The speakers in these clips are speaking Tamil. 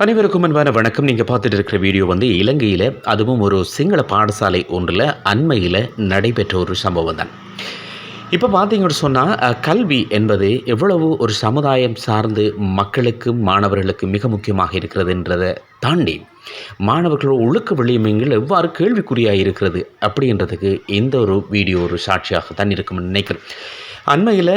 அனைவருக்கும் அன்பான வணக்கம். நீங்கள் பார்த்துட்டு இருக்கிற வீடியோ இலங்கையில், அதுவும் ஒரு சிங்கள பாடசாலை ஒன்றில் அண்மையில் நடைபெற்ற ஒரு சம்பவம் தான். இப்போ பார்த்தீங்கன்னு சொன்னால், கல்வி என்பது எவ்வளவு ஒரு சமுதாயம் சார்ந்து மக்களுக்கும் மாணவர்களுக்கும் மிக முக்கியமாக இருக்கிறதுன்றதை தாண்டி, மாணவர்களோட ஒழுக்க விளிம்புகள் எவ்வாறு கேள்விக்குறியாக இருக்கிறது அப்படின்றதுக்கு இந்த ஒரு வீடியோ ஒரு சாட்சியாகத்தான் இருக்கும்னு நினைக்கிறேன். அண்மையில்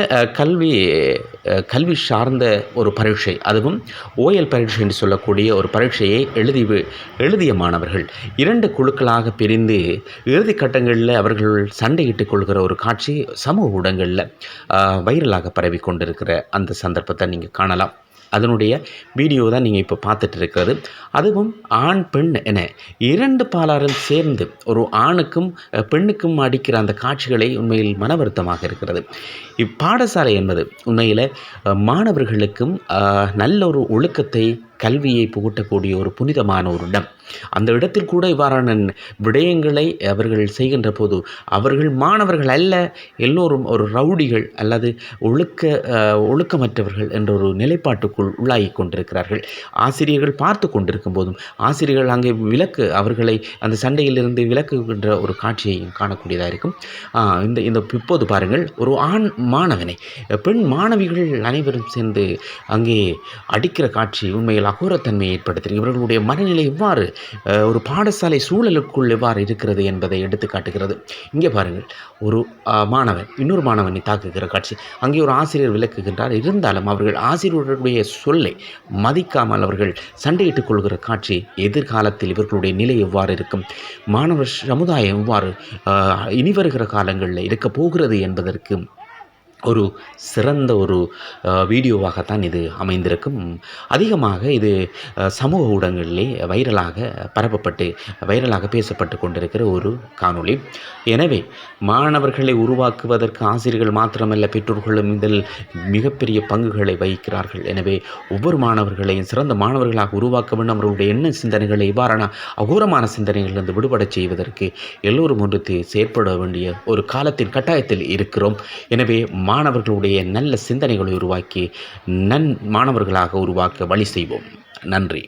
கல்வி சார்ந்த ஒரு பரீட்சை, அதுவும் ஓஎல் பரீட்சை என்று சொல்லக்கூடிய ஒரு பரீட்சையை எழுதிய மாணவர்கள் 2 குழுக்களாக பிரிந்து இறுதி கட்டங்களில் அவர்கள் சண்டையிட்டுக் கொள்கிற ஒரு காட்சி சமூக ஊடகங்களில் வைரலாக பரவி கொண்டிருக்கிற அந்த சந்தர்ப்பத்தை நீங்கள் காணலாம். அதனுடைய வீடியோ தான் நீங்கள் இப்போ பார்த்துட்டு இருக்கிறது. அதுவும் ஆண் பெண் என 2 பாலாரும் சேர்ந்து ஒரு ஆணுக்கும் பெண்ணுக்கும் அடிக்கிற அந்த காட்சிகளை உண்மையில் மன வருத்தமாக இருக்கிறது. இப்பாடசாலை என்பது உண்மையில் மாணவர்களுக்கும் நல்ல ஒரு ஒழுக்கத்தை, கல்வியை புகட்டக்கூடிய ஒரு புனிதமான ஒரு இடம். அந்த இடத்தில் கூட இவ்வாறான விடயங்களை அவர்கள் செய்கின்ற போது, அவர்கள் மாணவர்கள் அல்ல, எல்லோரும் ஒரு ரவுடிகள் அல்லது ஒழுக்கமற்றவர்கள் என்ற ஒரு நிலைப்பாட்டுக்குள் உள்ளாகி கொண்டிருக்கிறார்கள். ஆசிரியர்கள் பார்த்து கொண்டிருக்கும் போதும் ஆசிரியர்கள் அங்கே அவர்களை அந்த சண்டையிலிருந்து விலக்குகின்ற ஒரு காட்சியையும் காணக்கூடியதாக இருக்கும். இந்த இப்போது பாருங்கள், ஒரு ஆண் மாணவனை பெண் மாணவிகள் அனைவரும் சேர்ந்து அங்கே அடிக்கிற காட்சி உண்மையில் அகோரத்தன்மையை ஏற்படுத்துகிறது. இவர்களுடைய மனநிலை எவ்வாறு ஒரு பாடசாலை சூழலுக்குள் எவ்வாறு இருக்கிறது என்பதை எடுத்து காட்டுகிறது. இங்கே பாருங்கள், ஒரு மாணவன் இன்னொரு மாணவனை தாக்குகிற காட்சி. அங்கே ஒரு ஆசிரியர் விளக்குகின்றார். இருந்தாலும் அவர்கள் ஆசிரியர்களுடைய சொல்லை மதிக்காமல் அவர்கள் சண்டையிட்டுக் கொள்கிற காட்சி. எதிர்காலத்தில் இவர்களுடைய நிலை எவ்வாறு இருக்கும், மாணவர் சமுதாயம் எவ்வாறு இனி வருகிற காலங்களில் இருக்கப் போகிறது என்பதற்கு ஒரு சிறந்த ஒரு வீடியோவாகத்தான் இது அமைந்திருக்கும். அதிகமாக இது சமூக ஊடகங்களிலே வைரலாக பேசப்பட்டு கொண்டிருக்கிற ஒரு காணொளி. எனவே மாணவர்களை உருவாக்குவதற்கு ஆசிரியர்கள் மாத்திரமல்ல, பெற்றோர்களும் இதில் மிகப்பெரிய பங்குகளை வகிக்கிறார்கள். எனவே ஒவ்வொரு மாணவர்களையும் சிறந்த மாணவர்களாக உருவாக்க வேண்டும். அவர்களுடைய எண்ண சிந்தனைகளை இவ்வாறான அகோரமான சிந்தனைகளிலிருந்து விடுபடச் செய்வதற்கு எல்லோரும் ஒன்று செயற்பட வேண்டிய ஒரு காலத்தின் கட்டாயத்தில் இருக்கிறோம். எனவே மாணவர்களுடைய நல்ல சிந்தனைகளை உருவாக்கி மாணவர்களாக உருவாக்க வழி செய்வோம். நன்றி.